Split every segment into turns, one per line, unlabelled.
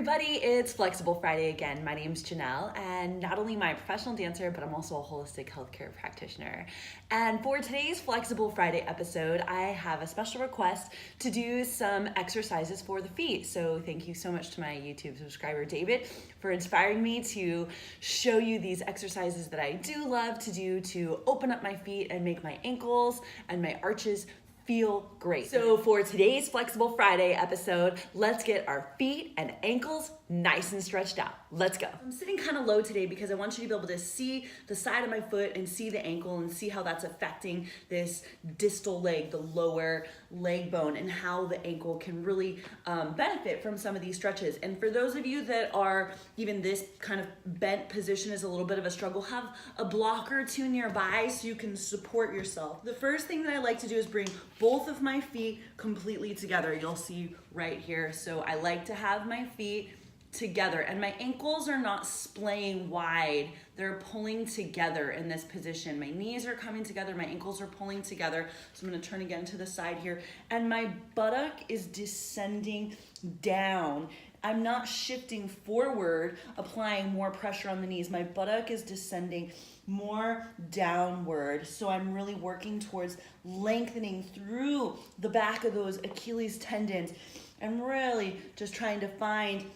everybody, it's Flexible Friday again. My name's Janelle, and not only am I a professional dancer, but I'm also a holistic healthcare practitioner. And for today's Flexible Friday episode, I have a special request to do some exercises for the feet. So thank you so much to my YouTube subscriber, David, for inspiring me to show you these exercises that I do love to do to open up my feet and make my ankles and my arches feel great. So for today's Flexible Friday episode, let's get our feet and ankles nice and stretched out. Let's go. I'm sitting kind of low today because I want you to be able to see the side of my foot and see the ankle and see how that's affecting this distal leg, the lower leg bone, and how the ankle can really benefit from some of these stretches. And for those of you that are even this kind of bent position is a little bit of a struggle, have a block or two nearby so you can support yourself. The first thing that I like to do is bring both of my feet completely together. You'll see right here. So I like to have my feet together and my ankles are not splaying wide. They're pulling together in this position. My knees are coming together. My ankles are pulling together. So I'm going to turn again to the side here. And my buttock is descending down. I'm not shifting forward, applying more pressure on the knees. My buttock is descending more downward. So I'm really working towards lengthening through the back of those Achilles tendons and really just trying to find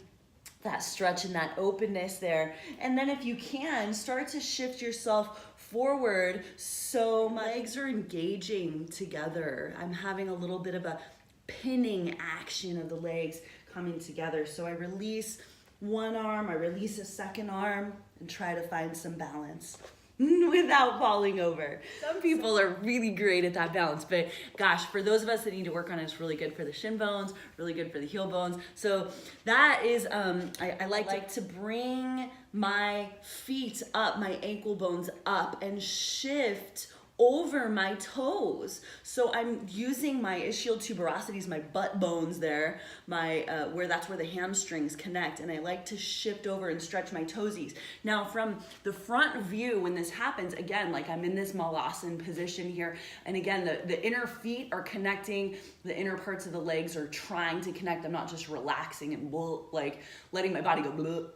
that stretch and that openness there. And then if you can, start to shift yourself forward so my legs are engaging together. I'm having a little bit of a pinning action of the legs coming together. So I release one arm, I release a second arm, and try to find some balance without falling over. Some people are really great at that balance, but gosh, for those of us that need to work on it, it's really good for the shin bones, really good for the heel bones. So that is, I like to bring my feet up, my ankle bones up, and shift over my toes. So I'm using my ischial tuberosities, my butt bones there, my that's where the hamstrings connect, and I like to shift over and stretch my toesies. Now from the front view, when this happens, again, like I'm in this malasana position here, and again, the inner feet are connecting, the inner parts of the legs are trying to connect. I'm not just relaxing and like letting my body go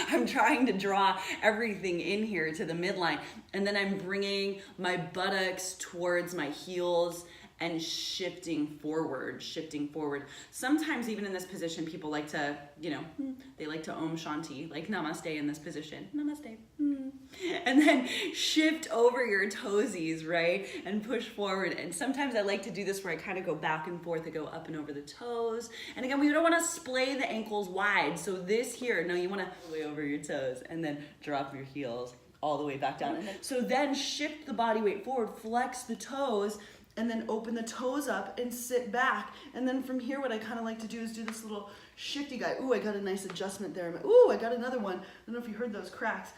I'm trying to draw everything in here to the midline, and then I'm bringing my buttocks towards my heels and shifting forward. Sometimes even in this position, people like to, they like to Om Shanti, like namaste in this position. Namaste. And then shift over your toesies, right? And push forward. And sometimes I like to do this where I kind of go back and forth. I go up and over the toes. And again, we don't want to splay the ankles wide. So this here, no, you want to way over your toes and then drop your heels all the way back down. So then shift the body weight forward, flex the toes, and then open the toes up and sit back. And then from here, what I kind of like to do is do this little shifty guy. Ooh, I got a nice adjustment there. Ooh, I got another one. I don't know if you heard those cracks.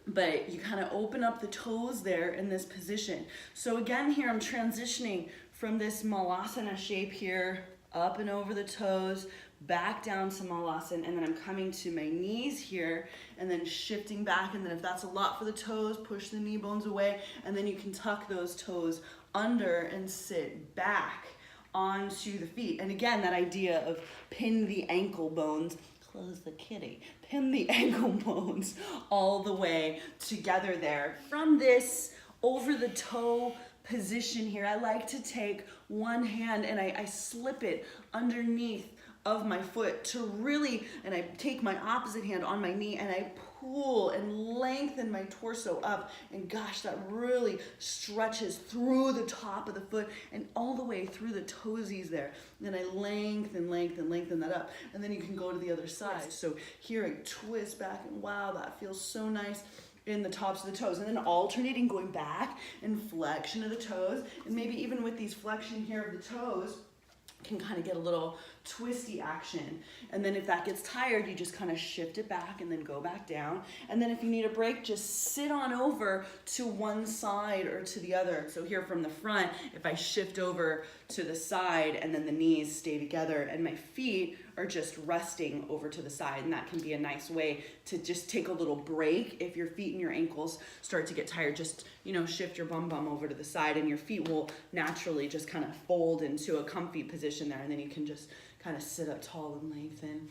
But you kind of open up the toes there in this position. So again, here I'm transitioning from this malasana shape here, up and over the toes, back down to malasana, and then I'm coming to my knees here and then shifting back, and then if that's a lot for the toes, push the knee bones away, and then you can tuck those toes under and sit back onto the feet. And again, that idea of pin the ankle bones, close the kitty, pin the ankle bones all the way together there. From this over the toe position here, I like to take one hand and I slip it underneath of my foot to really, and I take my opposite hand on my knee and I pull and lengthen my torso up, and gosh, that really stretches through the top of the foot and all the way through the toesies there. And then I lengthen that up, and then you can go to the other side. So here I twist back, and wow, that feels so nice in the tops of the toes, and then alternating, going back and flexion of the toes, and maybe even with these flexion here of the toes, can kind of get a little twisty action. And then if that gets tired, you just kind of shift it back and then go back down. And then if you need a break, just sit on over to one side or to the other. So here from the front, if I shift over to the side and then the knees stay together and my feet are just resting over to the side, and that can be a nice way to just take a little break. If your feet and your ankles start to get tired, just, shift your bum over to the side and your feet will naturally just kind of fold into a comfy position there, and then you can just kind of sit up tall and lengthen.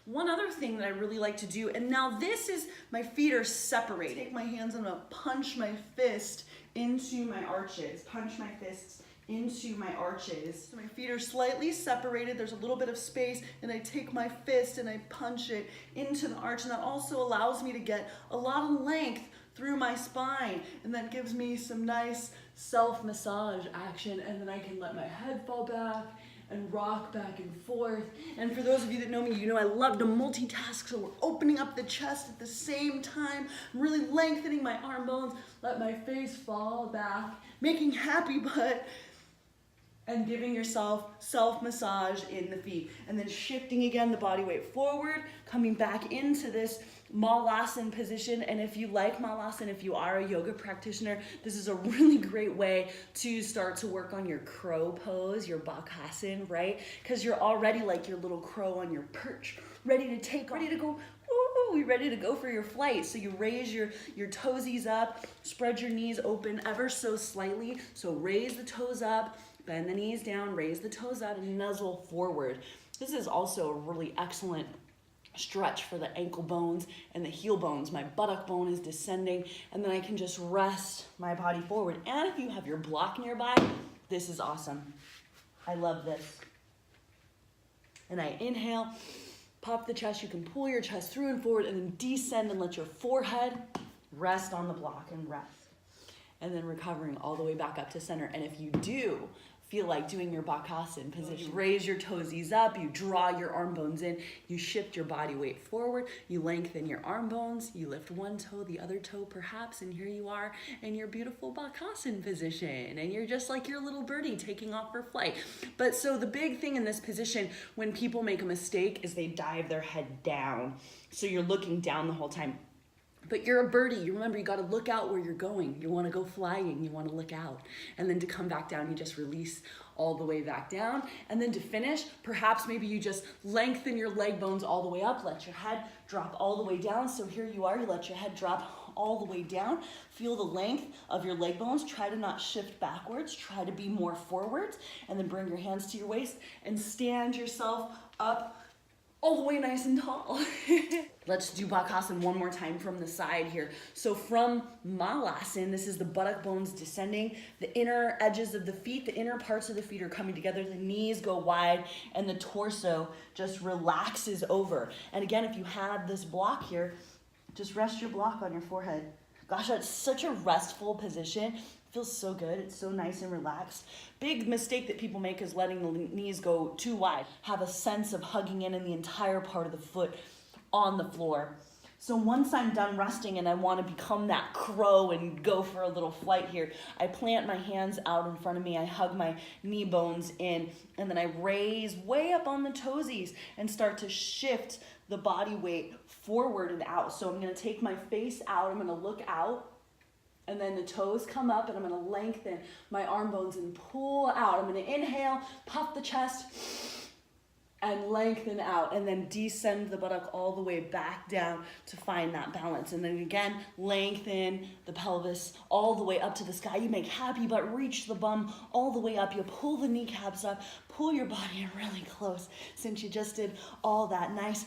One other thing that I really like to do, and now this is, my feet are separated. Take my hands, I'm gonna punch my fist into my arches. Punch my fists into my arches. So my feet are slightly separated, there's a little bit of space, and I take my fist and I punch it into the arch, and that also allows me to get a lot of length through my spine, and that gives me some nice self-massage action, and then I can let my head fall back and rock back and forth. And for those of you that know me, you know I love to multitask, so we're opening up the chest at the same time. I'm really lengthening my arm bones, let my face fall back, making happy butt, and giving yourself self-massage in the feet. And then shifting again the body weight forward, coming back into this Malasana position. And if you like Malasana, if you are a yoga practitioner, this is a really great way to start to work on your crow pose, your Bakasana, right? Because you're already like your little crow on your perch, ready to take, ready to go, you're ready to go for your flight. So you raise your toesies up, spread your knees open ever so slightly. So raise the toes up, bend the knees down, raise the toes out, and nuzzle forward. This is also a really excellent stretch for the ankle bones and the heel bones. My buttock bone is descending, and then I can just rest my body forward. And if you have your block nearby, this is awesome. I love this. And I inhale, puff the chest. You can pull your chest through and forward, and then descend and let your forehead rest on the block and rest. And then recovering all the way back up to center. And if you do feel like doing your Bakasana position, you raise your toesies up, you draw your arm bones in, you shift your body weight forward, you lengthen your arm bones, you lift one toe, the other toe perhaps, and here you are in your beautiful Bakasana position. And you're just like your little birdie taking off for flight. But so the big thing in this position when people make a mistake is they dive their head down. So you're looking down the whole time. But you're a birdie. You remember, you got to look out where you're going. You want to go flying. You want to look out. And then to come back down, you just release all the way back down. And then to finish, perhaps maybe you just lengthen your leg bones all the way up. Let your head drop all the way down. So here you are. You let your head drop all the way down. Feel the length of your leg bones. Try to not shift backwards. Try to be more forwards. And then bring your hands to your waist and stand yourself up all the way nice and tall. Let's do Bakasana one more time from the side here. So from Malasana, this is the buttock bones descending, the inner edges of the feet, the inner parts of the feet are coming together, the knees go wide, and the torso just relaxes over. And again, if you have this block here, just rest your block on your forehead. Gosh, that's such a restful position. Feels so good. It's so nice and relaxed. Big mistake that people make is letting the knees go too wide. Have a sense of hugging in the entire part of the foot on the floor. So once I'm done resting and I want to become that crow and go for a little flight here, I plant my hands out in front of me. I hug my knee bones in, and then I raise way up on the toesies and start to shift the body weight forward and out. So I'm going to take my face out. I'm going to look out. And then the toes come up, and I'm going to lengthen my arm bones and pull out. I'm going to inhale, puff the chest, and lengthen out. And then descend the buttock all the way back down to find that balance. And then again, lengthen the pelvis all the way up to the sky. You make happy butt, reach the bum all the way up. You pull the kneecaps up, pull your body in really close since you just did all that nice,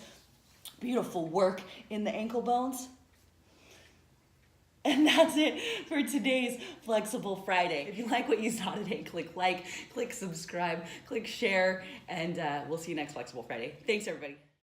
beautiful work in the ankle bones. And that's it for today's Flexible Friday. If you like what you saw today, click like, click subscribe, click share, and we'll see you next Flexible Friday. Thanks, everybody.